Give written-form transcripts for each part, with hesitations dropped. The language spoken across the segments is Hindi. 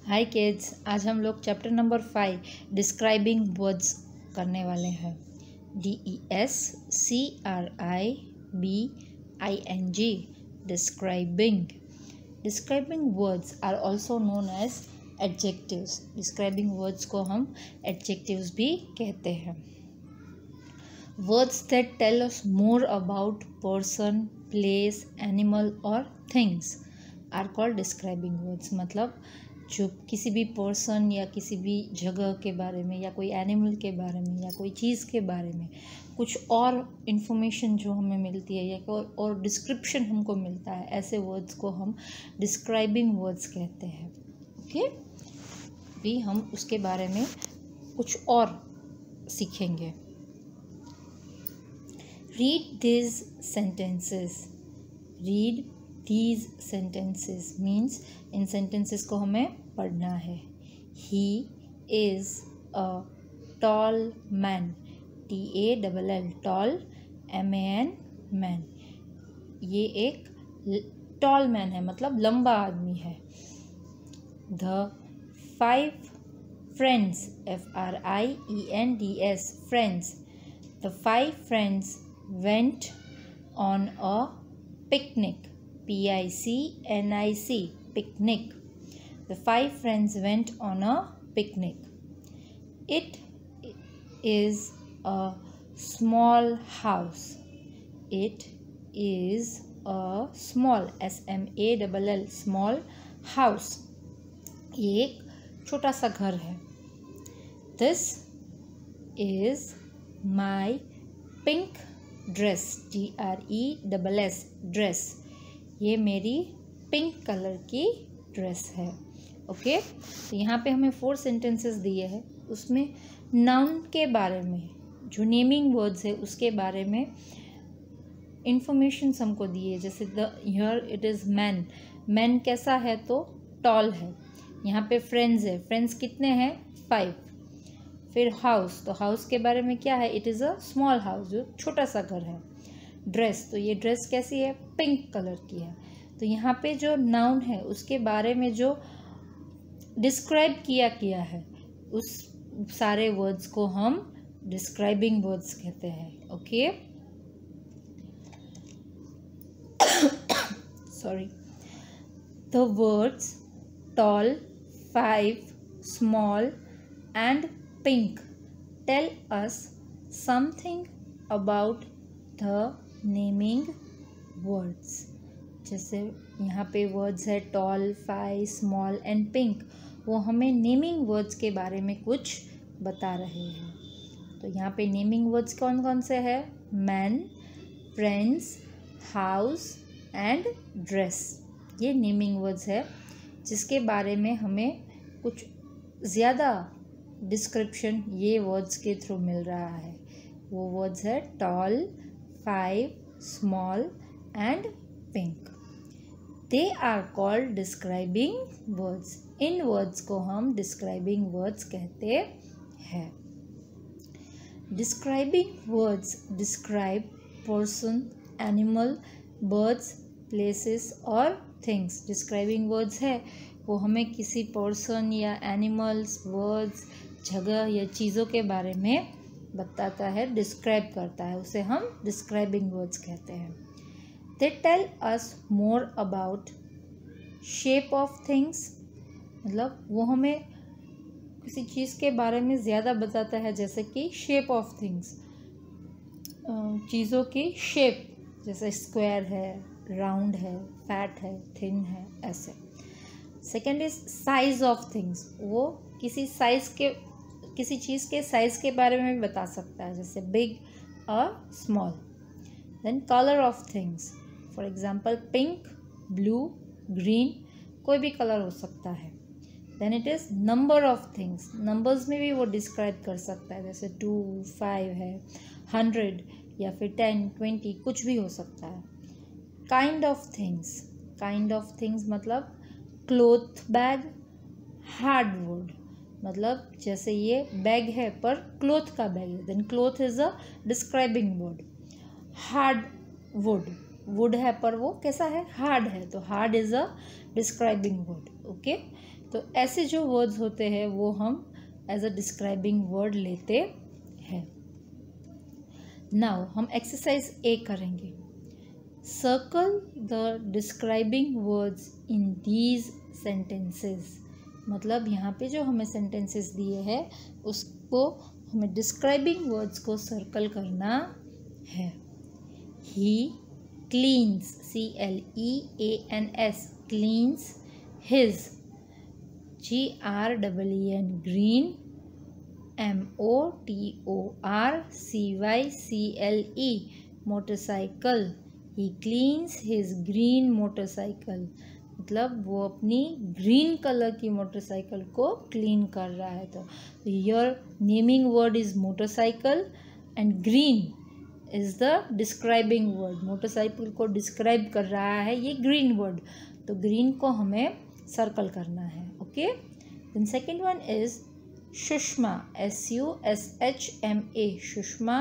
हाय किड्स, आज हम लोग चैप्टर नंबर 5 डिस्क्राइबिंग वर्ड्स करने वाले हैं। DESCRIBING describing. Describing words are also known as adjectives. Describing words को हम एडजेक्टिव्स भी कहते हैं। Words that tell us more about person, place, animal और things are called describing words. मतलब जो किसी भी पर्सन या किसी भी जगह के बारे में या कोई एनिमल के बारे में या कोई चीज़ के बारे में कुछ और इन्फॉर्मेशन जो हमें मिलती है या कोई और डिस्क्रिप्शन हमको मिलता है, ऐसे वर्ड्स को हम डिस्क्राइबिंग वर्ड्स कहते हैं। ओके, भी हम उसके बारे में कुछ और सीखेंगे। Read these sentences. Read these sentences means इन सेंटेंसेस को हमें पढ़ना है। He is a tall man, TALL tall, MAN man. ये एक टॉल मैन है, मतलब लंबा आदमी है। The 5 friends, FRIENDS friends. The 5 friends went on a picnic, PICNIC picnic. The 5 friends went on a picnic. It is a small house. It is a small, SMALL small house. ये एक छोटा सा घर है। This is my pink dress, DRESS dress. ये मेरी पिंक कलर की ड्रेस है। ओके, तो यहाँ पे हमें 4 सेंटेंसेस दिए हैं। उसमें नाउन के बारे में, जो नेमिंग वर्ड्स है उसके बारे में इंफॉर्मेशन हमको दिए। जैसे here it is man. Man कैसा है? तो टॉल है। यहाँ पे फ्रेंड्स है। फ्रेंड्स कितने हैं? 5। फिर हाउस, तो हाउस के बारे में क्या है? It is a small house, जो छोटा सा घर है। ड्रेस, तो ये ड्रेस कैसी है? पिंक कलर की है। तो यहाँ पे जो नाउन है उसके बारे में जो डिस्क्राइब किया है, उस सारे वर्ड्स को हम डिस्क्राइबिंग वर्ड्स कहते हैं। Okay, sorry. The words tall, 5, small and pink tell us something about the naming words। जैसे यहाँ पे वर्ड्स है टॉल, 5, स्मॉल एंड पिंक, वो हमें नेमिंग वर्ड्स के बारे में कुछ बता रहे हैं। तो यहाँ पे नेमिंग वर्ड्स कौन कौन से हैं? Man, friends, house and dress. ये नेमिंग वर्ड्स है जिसके बारे में हमें कुछ ज़्यादा डिस्क्रिप्शन ये वर्ड्स के थ्रू मिल रहा है। वो वर्ड्स है tall, 5, small and pink. They are called describing words. इन वर्ड्स को हम डिस्क्राइबिंग वर्ड्स कहते हैं। Describing words describe person, animal, birds, places और थिंग्स। डिस्क्राइबिंग वर्ड्स है वो हमें किसी पर्सन या एनिमल्स, बर्ड्स, जगह या चीज़ों के बारे में बताता है, डिस्क्राइब करता है, उसे हम डिस्क्राइबिंग वर्ड्स कहते हैं। They tell us more about shape of things. मतलब वो हमें किसी चीज़ के बारे में ज़्यादा बताता है, जैसे कि शेप ऑफ थिंग्स, चीज़ों की शेप, जैसे स्क्वायर है, राउंड है, फैट है, थिन है, ऐसे। Second is size of things. वो किसी चीज़ के साइज़ के बारे में भी बता सकता है, जैसे बिग और small. Then colour of things, for example pink, blue, green, कोई भी कलर हो सकता है। Then it is number of things. Numbers में भी वो डिस्क्राइब कर सकता है, जैसे 2, 5 है, 100 या फिर 10, 20, कुछ भी हो सकता है। Kind of things. Kind of things मतलब क्लोथ बैग, हार्डवुड, मतलब जैसे ये बैग है पर क्लोथ का बैग है, then cloth is a describing word. Hardwood, wood है पर वो कैसा है? हार्ड है, तो hard is a describing word. Okay, तो ऐसे जो वर्ड्स होते हैं वो हम एज अ डिस्क्राइबिंग वर्ड लेते हैं। नाउ हम एक्सरसाइज ए करेंगे। Circle the describing words in these sentences. मतलब यहाँ पे जो हमें सेंटेंसेस दिए हैं उसको हमें डिस्क्राइबिंग वर्ड्स को सर्कल करना है। He cleans, CLEANS, cleans his, GREEN, green, MOTORCYCLE, motorcycle. He cleans his green motorcycle, मतलब वो अपनी ग्रीन कलर की मोटरसाइकिल को क्लीन कर रहा है। तो your naming word is motorcycle and green is the describing word. Motorcycle को डिस्क्राइब कर रहा है ये ग्रीन वर्ड, तो ग्रीन को हमें सर्कल करना है। Okay, then second one is Sushma, SUSHMA, Sushma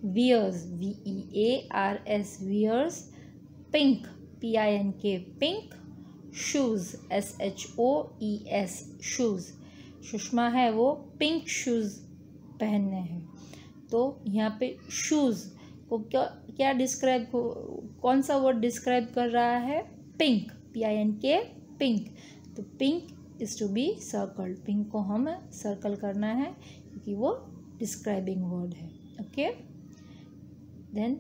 wears, WEARS, wears pink, PINK, pink shoes, SHOES, shoes। Sushma है वो पिंक शूज़ पहनने हैं। तो यहाँ पे शूज़ को क्या डिस्क्राइब, कौन सा वर्ड डिस्क्राइब कर रहा है? Pink, PINK, pink. तो pink is to be circled, pink को हम सर्कल करना है क्योंकि वो डिस्क्राइबिंग वर्ड है। Okay, then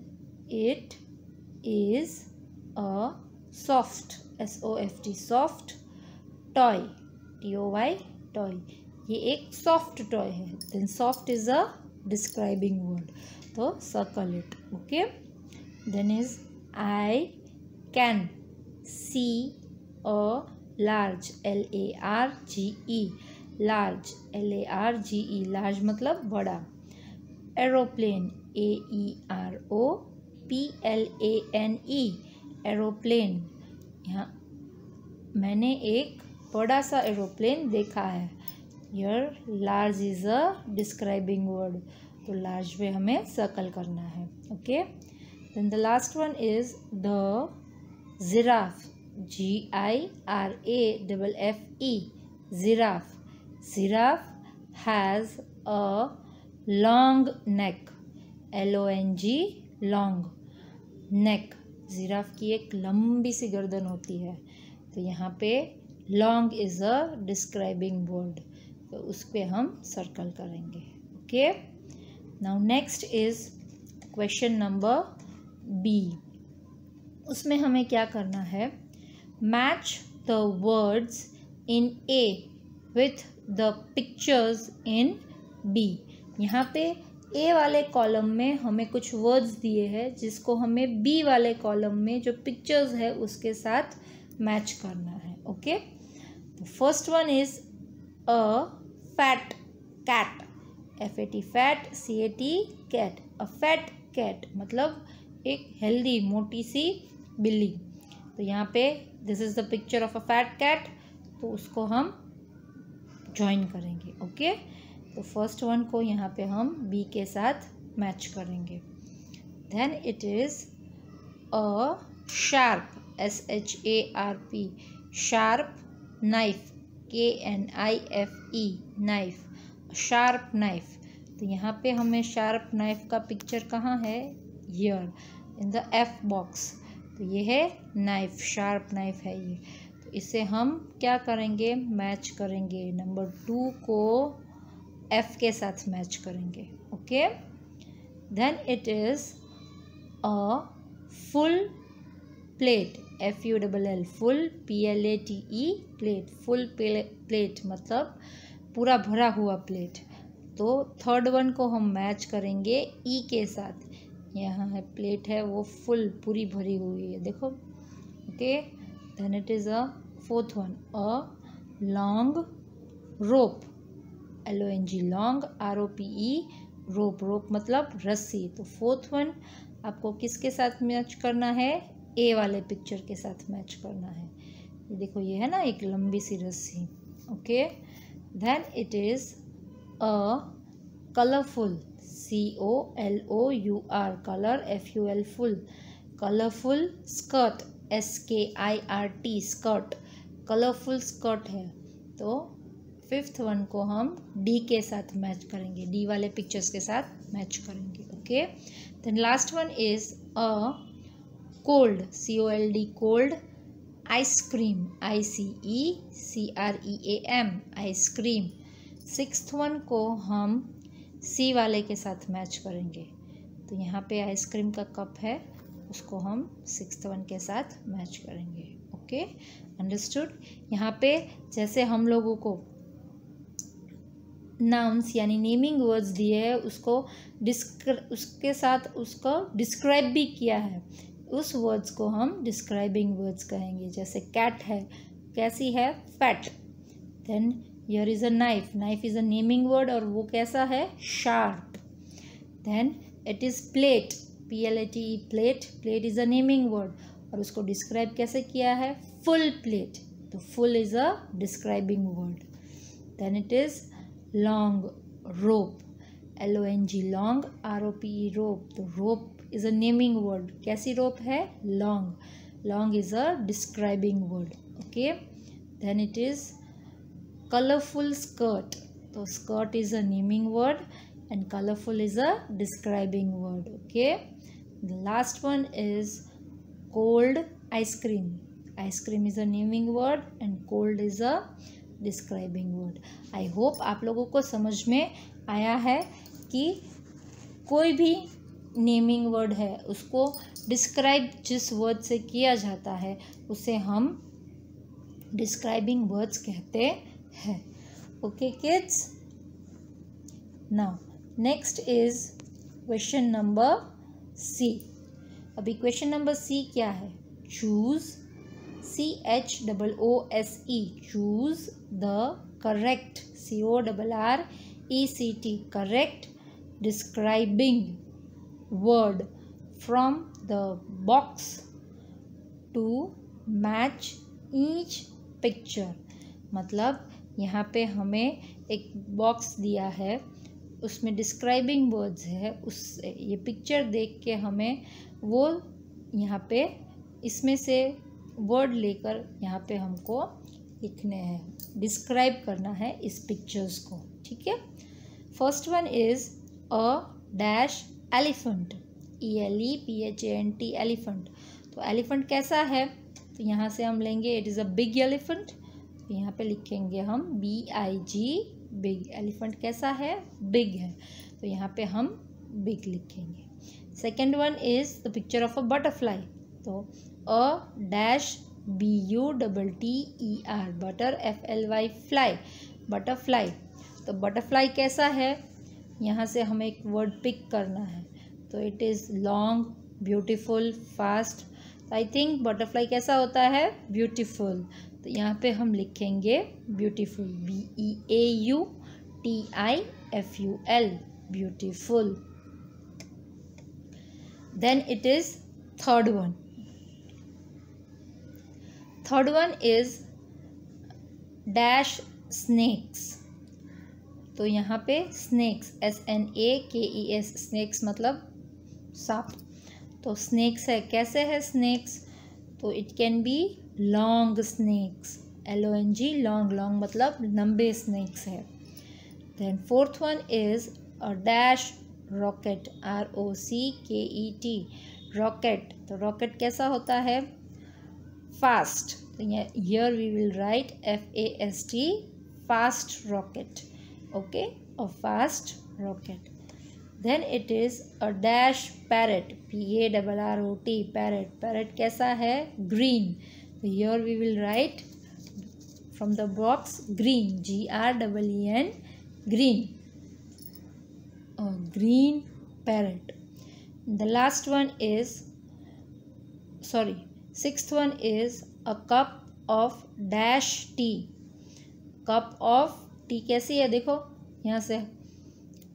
it is a soft, SOFT, soft toy, TOY, toy. ये एक सॉफ्ट टॉय है। Then soft is a describing word, तो circle it. Okay, then is I can see a large, LARGE, large, LARGE, large मतलब बड़ा। Aeroplane, AEROPLANE, aeroplane. यहाँ मैंने एक बड़ा सा एरोप्लेन देखा है। Your large is a describing word, तो लार्ज पे हमें सर्कल करना है। Okay, then the last one is the giraffe, GIRAFFE, giraffe. Giraffe has a long neck, LONG, long neck. Giraffe की एक लंबी सी गर्दन होती है, तो यहाँ पे long is a describing word, तो उस पर हम सर्कल करेंगे। Okay, now next is question number B. उसमें हमें क्या करना है? Match the words in A with the pictures in B. यहाँ पे ए वाले कॉलम में हमें कुछ वर्ड्स दिए हैं जिसको हमें बी वाले कॉलम में जो पिक्चर्स है उसके साथ मैच करना है। Okay, first one is a fat cat, FAT, fat, CAT, cat. A fat cat मतलब एक हेल्दी मोटी सी बिल्ली। तो यहाँ पे this is the picture of a fat cat, तो उसको हम ज्वाइन करेंगे। ओके, तो फर्स्ट वन को यहाँ पे हम बी के साथ मैच करेंगे। Then it is a sharp, SHARP, sharp knife, KNIFE, knife, sharp knife. तो यहाँ पे हमें शार्प नाइफ का पिक्चर कहाँ है? Here in the F box. तो ये है नाइफ, शार्प नाइफ है ये। तो इसे हम क्या करेंगे? मैच करेंगे। नंबर 2 को F के साथ मैच करेंगे। Okay, then it is a full plate, FULL, full, PLATE, plate. Full plate मतलब पूरा भरा हुआ प्लेट। तो थर्ड वन को हम मैच करेंगे E के साथ। यहाँ है प्लेट है वो फुल पूरी भरी हुई है, देखो। Okay, then it is a fourth one, a long rope, LONG, long, ROPE, rope. Rope मतलब रस्सी। तो फोर्थ वन आपको किसके साथ मैच करना है? ए वाले पिक्चर के साथ मैच करना है। ये देखो, ये है ना एक लंबी सी रस्सी। Okay, then it is a colourful, COLOUR, colour, FUL, ful. Colourful skirt, SKIRT, skirt. Colourful skirt है। तो फिफ्थ वन को हम डी के साथ मैच करेंगे, डी वाले पिक्चर्स के साथ मैच करेंगे. Okay, then last one is a cold, COLD, cold ice cream, ICECREAM, ice cream. Sixth one को हम सी वाले के साथ मैच करेंगे. तो यहाँ पे आइसक्रीम का कप है, उसको हम सिक्स्थ वन के साथ मैच करेंगे. Okay, understood. यहाँ पे जैसे हम लोगों को नाउन्स यानी नेमिंग वर्ड्स दिए हैं, उसको उसके साथ उसको डिस्क्राइब भी किया है. उस वर्ड्स को हम डिस्क्राइबिंग वर्ड्स कहेंगे. जैसे कैट है, कैसी है, fat. Then here is a knife, knife is a naming word और वो कैसा है, sharp. Then it is plate, PLATE, plate, plate is a naming word और उसको डिस्क्राइब कैसे किया है, फुल प्लेट. तो full is a describing word. Then it is long, rope, LONG, long, ROPE, rope. तो rope is a naming word. कैसी रोप है, long, long is a describing word. Okay, then it is colorful skirt. So skirt is a naming word and colorful is a describing word. Okay, the last one is cold ice cream. Ice cream is a naming word and cold is a describing word. I hope आप लोगों को समझ में आया है कि कोई भी नेमिंग वर्ड है उसको डिस्क्राइब जिस वर्ड से किया जाता है उसे हम डिस्क्राइबिंग वर्ड्स कहते हैं. Okay kids, now next is question number C. अभी क्वेश्चन नंबर सी क्या है, choose, CHOOSE, choose the correct, CORRECT, correct describing word from the box to match each picture. मतलब यहाँ पे हमें एक बॉक्स दिया है, उसमें डिस्क्राइबिंग वर्ड्स है, उस ये पिक्चर देख के हमें वो यहाँ पे इसमें से वर्ड लेकर यहाँ पे हमको लिखने हैं, डिस्क्राइब करना है इस पिक्चर्स को. ठीक है, first one is a dash elephant, ELEPHANT, elephant. तो एलिफेंट कैसा है, तो यहाँ से हम लेंगे it is a big elephant. यहाँ पे लिखेंगे हम BIG, बिग. एलिफेंट कैसा है, बिग है, तो यहाँ पे हम बिग लिखेंगे. Second one is the picture of a butterfly. तो a dash BUTTER, butter, FLY, fly, butterfly. तो बटरफ्लाई कैसा है, यहाँ से हमें एक वर्ड पिक करना है. तो it is long, beautiful, fast. I think butterfly कैसा होता है, ब्यूटीफुल. तो यहाँ पे हम लिखेंगे beautiful, BEAUTIFUL, beautiful. Then it is third one. Third one is dash snakes. तो यहाँ पे स्नेक्स, SNAKES, स्नेक्स मतलब सांप. तो स्नेक्स है, कैसे है स्नेक्स, तो it can be long snakes, LONG, long, long मतलब लंबे स्नेक्स है. Then fourth one is a dash rocket, ROCKET, rocket. तो रॉकेट कैसा होता है, fast. Here we will write FAST, fast rocket. Okay, a fast rocket. Then it is a dash parrot, PARROT, parrot. Parrot कैसा है, green. Here we will write from the box green, GREEN, green. A green parrot. The last one is, sixth one is a cup of dash tea. Cup of tea कैसी है, देखो यहाँ से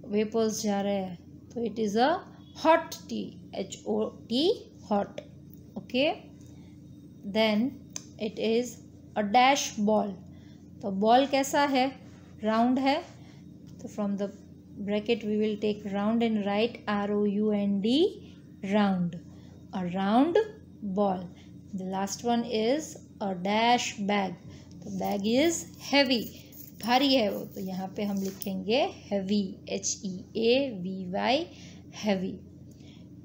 वेपर्स जा रहे हैं, तो it is a hot tea, HOT, hot. Okay, then it is a dash ball. तो बॉल कैसा है, राउंड है. तो from the bracket we will take round and write ROUND, round, a round ball. The last one is a dash bag. तो बैग इज़ हैवी, भारी है वो, तो यहाँ पे हम लिखेंगे heavy, HEAVY, heavy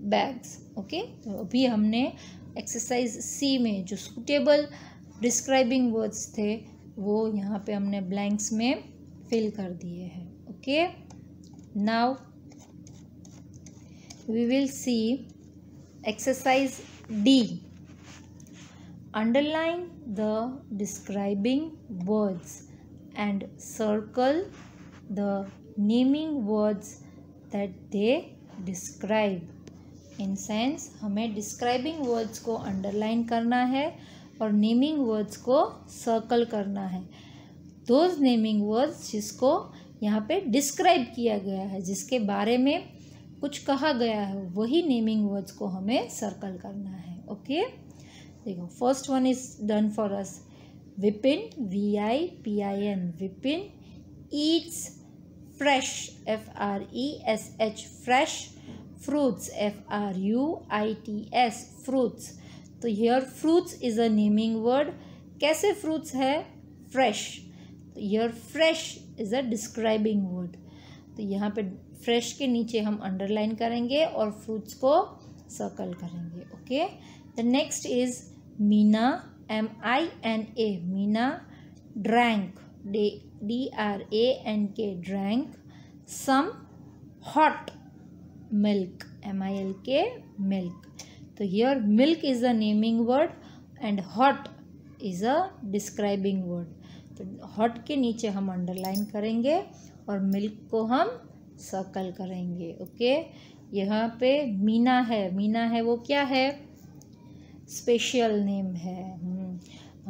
bags. Okay, तो अभी हमने एक्सरसाइज सी में जो सूटेबल डिस्क्राइबिंग वर्ड्स थे वो यहाँ पे हमने ब्लैंक्स में फिल कर दिए हैं। Okay, now we will see exercise D. Underline the describing words and circle the naming words that they describe. In sense, हमें describing words को underline करना है और naming words को circle करना है। Those naming words जिसको यहाँ पे describe किया गया है, जिसके बारे में कुछ कहा गया है, वही नेमिंग वर्ड्स को हमें सर्कल करना है। ओके, देखो first one is done for us. Vipin, VIPIN, Vipin eats fresh, FRESH, fresh fruits, FRUITS, fruits. तो here fruits is a naming word. कैसे फ्रूट्स है? फ्रेश। तो here fresh is a describing word. तो यहाँ पे फ्रेश के नीचे हम अंडरलाइन करेंगे और फ्रूट्स को सर्कल करेंगे। Okay, the next is Meena, MINA, Meena drank, DRANK, drank some hot milk, MILK, milk. तो here milk is a naming word and hot is a describing word. तो हॉट के नीचे हम अंडरलाइन करेंगे और मिल्क को हम सर्कल करेंगे। ओके, यहाँ पे मीना है, मीना है वो क्या है? स्पेशल नेम है।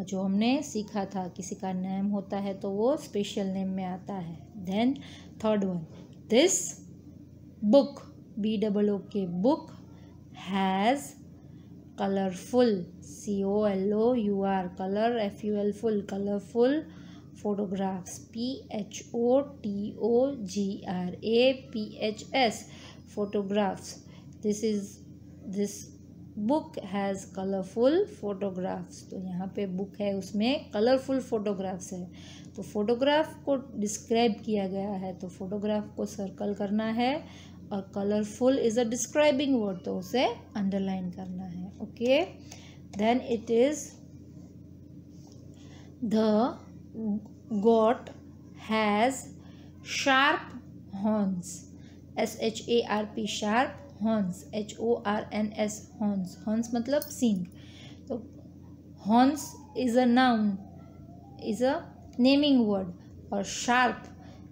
जो हमने सीखा था, किसी का नेम होता है तो वो स्पेशल नेम में आता है। Then third one, this book, BOOK, book has colourful, COLOUR, colour, FUL, ful, colourful photographs, PHOTOGRAPHS, photographs. This book has colorful photographs. तो यहाँ पे बुक है, उसमें कलरफुल फोटोग्राफ्स है। तो फोटोग्राफ को डिस्क्राइब किया गया है तो फोटोग्राफ को सर्कल करना है और colourful is a describing word तो उसे अंडरलाइन करना है। Okay, then it is the goat has sharp horns, SHARP, sharp, horns, HORNS, horns, horns मतलब सींग। तो horns is a noun, is a naming word और sharp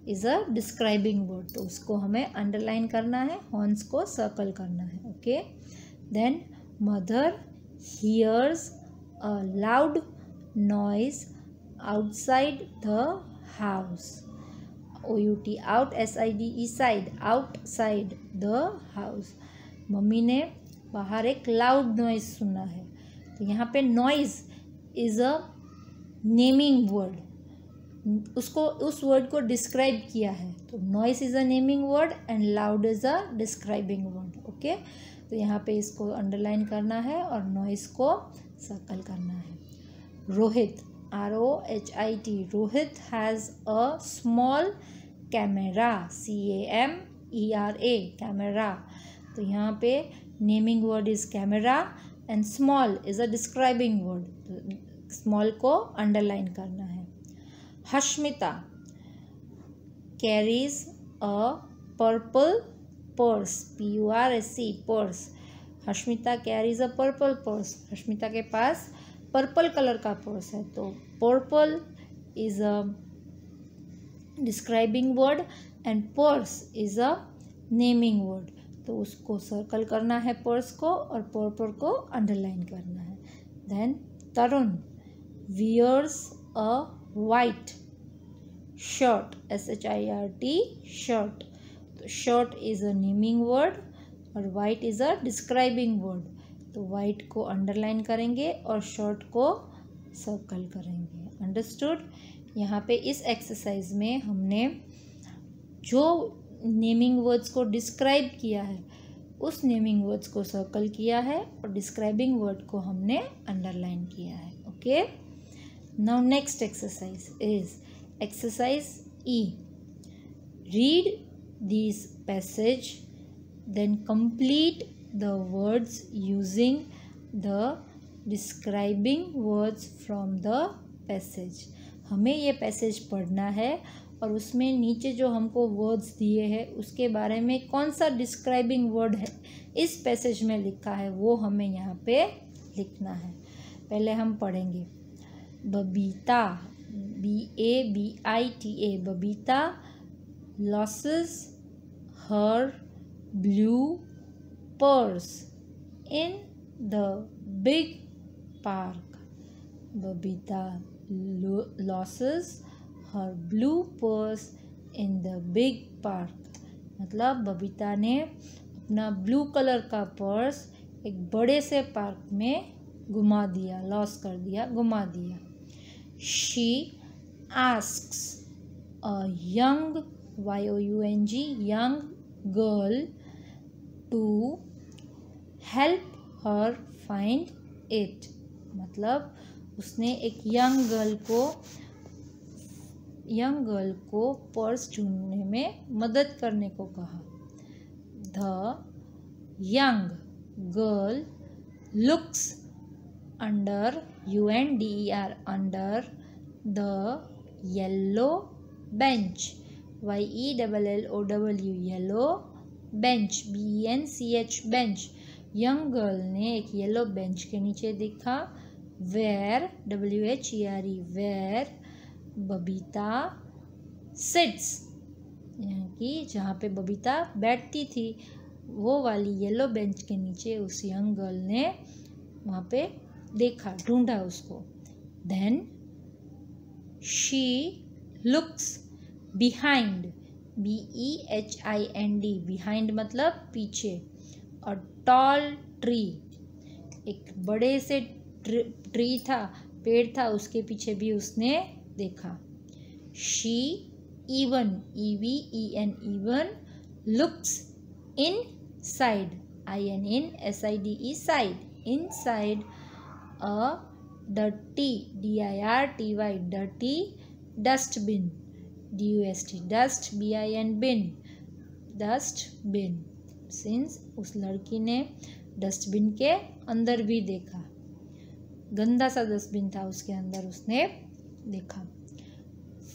is a describing word। तो उसको हमें अंडरलाइन करना है, horns को सर्कल करना है। Okay, then mother hears a loud noise outside the house, OUT, out, SIDE, side, outside the house। Mummy ने बाहर एक लाउड नॉइज सुना है। तो यहाँ पे noise is a naming word, उसको उस वर्ड को डिस्क्राइब किया है। तो noise is a naming word and loud is a describing word. Okay, तो यहाँ पे इसको अंडरलाइन करना है और नॉइज को सर्कल करना है। Rohit, ROHIT, Rohit has a small camera, CAMERA, camera. तो यहाँ पे naming word is camera and small is a describing word. Small को अंडरलाइन करना है। Hashmita carries a purple purse, PURSE, purse. Hashmita carries a purple purse, Hashmita के पास पर्पल कलर का पर्स है। तो purple is a describing word and purse is a naming word. तो उसको सर्कल करना है पर्स को और पर्पल को अंडरलाइन करना है। Then Tarun wears a white shirt, SHIRT, shirt. तो shirt is a naming word और white is a describing word. तो वाइट को अंडरलाइन करेंगे और शर्ट को सर्कल करेंगे। अंडरस्टूड? यहाँ पे इस एक्सरसाइज में हमने जो नेमिंग वर्ड्स को डिस्क्राइब किया है उस नेमिंग वर्ड्स को सर्कल किया है और डिस्क्राइबिंग वर्ड को हमने अंडरलाइन किया है। Okay, Now next exercise is exercise E. Read these passage, then complete the words using the describing words from the passage. हमें ये पैसेज पढ़ना है और उसमें नीचे जो हमको वर्ड्स दिए हैं उसके बारे में कौन सा डिस्क्राइबिंग वर्ड है इस पैसेज में लिखा है वो हमें यहाँ पे लिखना है. पहले हम पढ़ेंगे. Babita, BABITA, Babita loses her blue purse in the big park. Babita loses her blue purse in the big park. मतलब बबीता ने अपना ब्लू कलर का पर्स एक बड़े से पार्क में घुमा दिया, लॉस कर दिया, घुमा दिया. She asks a young young girl to help her find it. मतलब उसने एक यंग गर्ल को पर्स ढूंढने में मदद करने को कहा. The young girl looks under under the yellow bench. YELLOW, yellow bench, BENCH, bench. Young girl ने एक येलो बेंच के नीचे देखा. Where, WHERE, where Babita sits, यानी कि जहाँ पे बबीता बैठती थी वो वाली येलो बेंच के नीचे उस यंग गर्ल ने वहाँ पे देखा, ढूंढा उसको. Then she looks behind, BEHIND, behind मतलब पीछे. और टॉल ट्री, एक बड़े से ट्री था, पेड़ था, उसके पीछे भी उसने देखा. She even, EVEN looks inside, IN SIDE side, inside a dirty, DIRTY, dirty dustbin, DUST, dust, BIN, bin, dustbin. Since उस लड़की ने डस्टबिन के अंदर भी देखा, गंदा सा डस्टबिन था उसके अंदर, उसने देखा.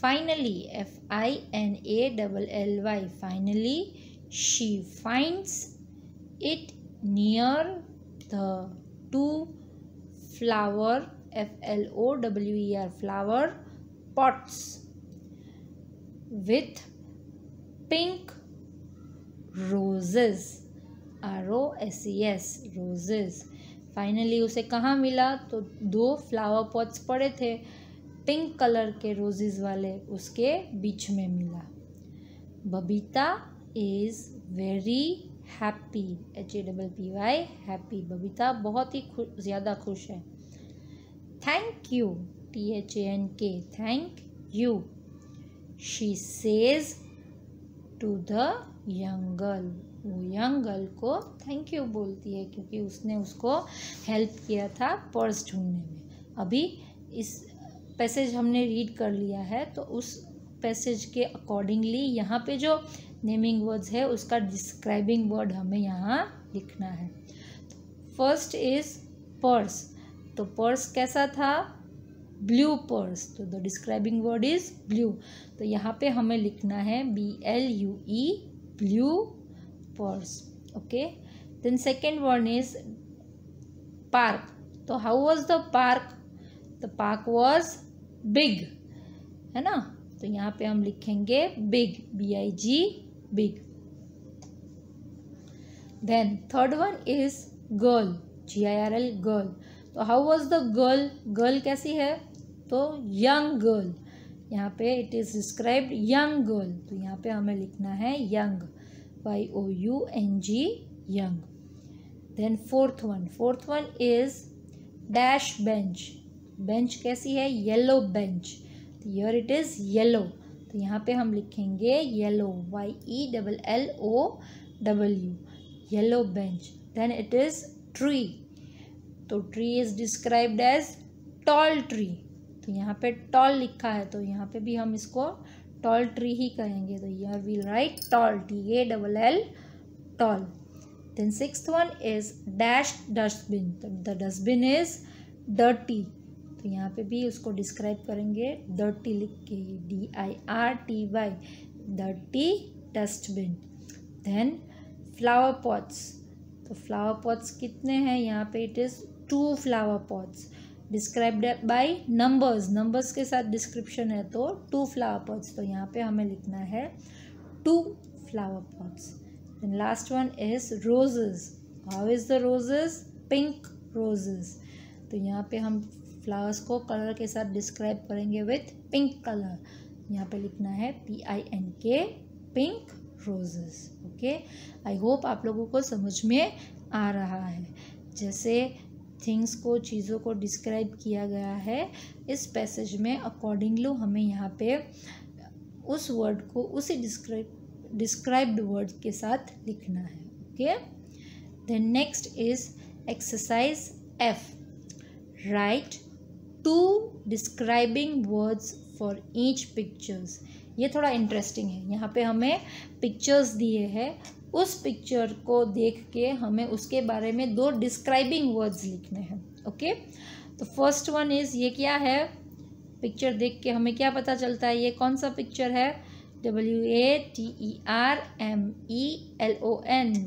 Finally, FINALLY, finally she finds it near the two flower, FLOWER, flower pots with pink roses, ROSES, roses. Finally उसे कहाँ मिला? तो 2 फ्लावर पॉट्स पड़े थे पिंक कलर के रोजेस वाले, उसके बीच में मिला. Babita is very happy, HAPPY, happy. Babita बहुत ही ज़्यादा खुश है. Thank you, THANK, thank you. She says to the young girl, वो यंग गर्ल को थैंक यू बोलती है क्योंकि उसने उसको हेल्प किया था पर्स ढूंढने में. अभी इस पैसेज हमने रीड कर लिया है तो उस पैसेज के अकॉर्डिंगली यहाँ पे जो नेमिंग वर्ड्स है उसका डिस्क्राइबिंग वर्ड हमें यहाँ लिखना है. First is purse. तो पर्स कैसा था? Blue purse. तो the describing word is blue. तो यहाँ पे हमें लिखना है BLUE, blue purse. Okay. Then second word is park. तो how was the park? The park was big, है ना. तो यहाँ पे हम लिखेंगे big, BIG, big. Then third one is girl, GIRL, girl. तो how was the girl? Girl कैसी है? तो यंग गर्ल. यहाँ पे it is described young girl. तो यहाँ पे हमें लिखना है young, YOUNG, young. Then fourth one is dash bench. Bench कैसी है? Yellow bench. तो हियर इट इज येलो. तो यहाँ पे हम लिखेंगे yellow, YELLOW, yellow bench. Then it is tree. तो tree is described as tall tree, तो यहाँ पे टॉल लिखा है, तो यहाँ पे भी हम इसको टॉल ट्री ही कहेंगे। तो here we write tall, TALL, tall. Then sixth one is dash dustbin. तो द डस्टबिन इज डर्टी, तो यहाँ पे भी उसको डिस्क्राइब करेंगे डर्टी लिख के, DIRTY, dirty dustbin. Then flower pots, तो फ्लावर पॉट्स कितने हैं यहाँ पे, it is 2 flower pots, described by numbers, numbers के साथ डिस्क्रिप्शन है, तो 2 फ्लावर पॉट्स, तो यहाँ पे हमें लिखना है 2 flower pots. Then last one is roses. How is the roses, pink roses, तो यहाँ पे हम फ्लावर्स को कलर के साथ डिस्क्राइब करेंगे विथ पिंक कलर, यहाँ पे लिखना है PINK, pink roses. Okay, I hope आप लोगों को समझ में आ रहा है। जैसे थिंग्स को, चीज़ों को डिस्क्राइब किया गया है इस पैसेज में, अकॉर्डिंगली हमें यहाँ पे उस वर्ड को उसी डिस्क्राइब्ड वर्ड के साथ लिखना है। Okay, then next is exercise F, write 2 describing words for each pictures. ये थोड़ा इंटरेस्टिंग है, यहाँ पे हमें पिक्चर्स दिए हैं, उस पिक्चर को देख के हमें उसके बारे में 2 डिस्क्राइबिंग वर्ड्स लिखने हैं। ओके, तो फर्स्ट वन इज़, ये क्या है, पिक्चर देख के हमें क्या पता चलता है, ये कौन सा पिक्चर है, WATERMELON,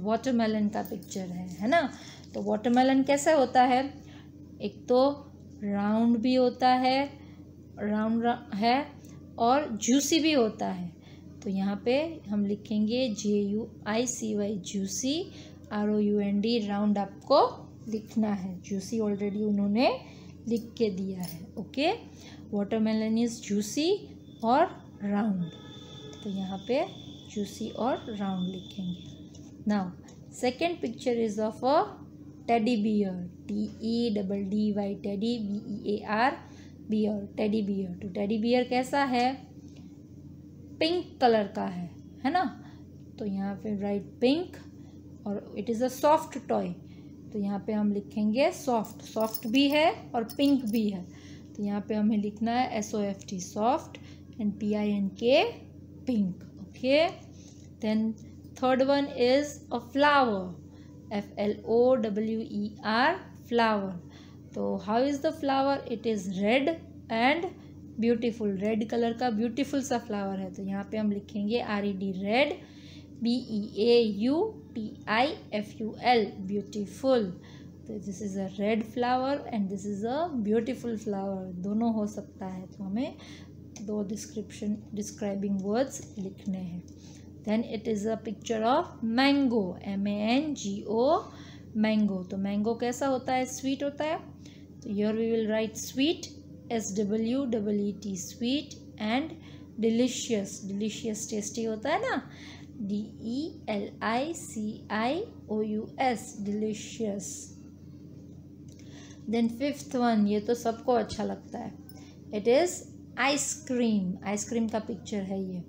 वाटरमेलन का पिक्चर है ना। तो वाटरमेलन कैसा होता है, एक तो राउंड भी होता है, राउंड है, और जूसी भी होता है। तो यहाँ पे हम लिखेंगे JUICY, जूसी, ROUND, राउंड आपको लिखना है, जूसी ऑलरेडी उन्होंने लिख के दिया है। ओके, वाटरमेलन इज जूसी और राउंड, तो यहाँ पे जूसी और राउंड लिखेंगे। Now second picture is of a teddy bear, TEDDY, teddy, BEAR, bear, teddy bear. तो टेडी बियर कैसा है, पिंक कलर का है ना। तो यहाँ पे राइट पिंक, और it is a soft toy, तो यहाँ पे हम लिखेंगे सॉफ्ट, सॉफ्ट भी है और पिंक भी है, तो यहाँ पे हमें लिखना है SOFT, soft, and PINK, pink. Okay, then third one is a flower, FLOWER, flower. तो how is the flower, it is red and beautiful, red colour का ब्यूटीफुल सा फ्लावर है, तो यहाँ पे हम लिखेंगे RED, रेड, BEAUTIFUL, ब्यूटीफुल। तो this is a red flower and this is a beautiful flower, दोनों हो सकता है, तो हमें 2 डिस्क्राइबिंग वर्ड्स लिखने हैं। Then it is a picture of mango, MANGO, mango. तो मैंगो कैसा होता है, स्वीट होता है, तो here we will write sweet, SWEET, sweet, and delicious, delicious tasty होता है ना, DELICIOUS, delicious. Then fifth one, ये तो सबको अच्छा लगता है, इट इज़ आइसक्रीम, आइसक्रीम का पिक्चर है ये,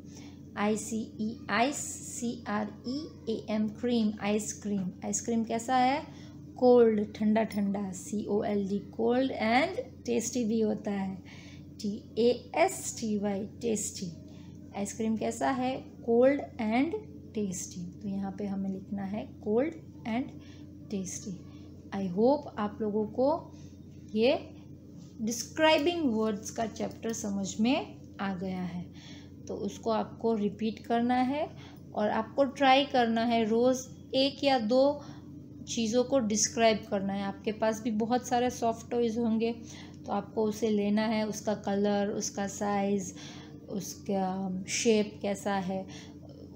ICEICREAM, क्रीम, आइसक्रीम। आइसक्रीम कैसा है, कोल्ड, ठंडा ठंडा, COLD, कोल्ड, एंड टेस्टी भी होता है, TASTY, टेस्टी। आइसक्रीम कैसा है, कोल्ड एंड टेस्टी, तो यहाँ पे हमें लिखना है cold and tasty. I hope आप लोगों को ये डिस्क्राइबिंग वर्ड्स का चैप्टर समझ में आ गया है, तो उसको आपको रिपीट करना है और आपको ट्राई करना है रोज़ 1 या 2 चीज़ों को डिस्क्राइब करना है। आपके पास भी बहुत सारे सॉफ्ट टॉयज़ होंगे, तो आपको उसे लेना है, उसका कलर, उसका साइज़, उसका शेप कैसा है,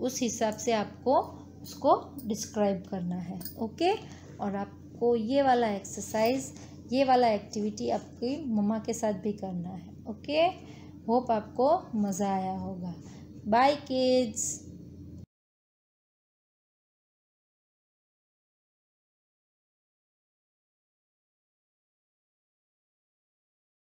उस हिसाब से आपको उसको डिस्क्राइब करना है। ओके, और आपको ये वाला एक्सरसाइज, ये वाला एक्टिविटी आपकी मम्मा के साथ भी करना है। ओके, होप आपको मज़ा आया होगा। Bye kids.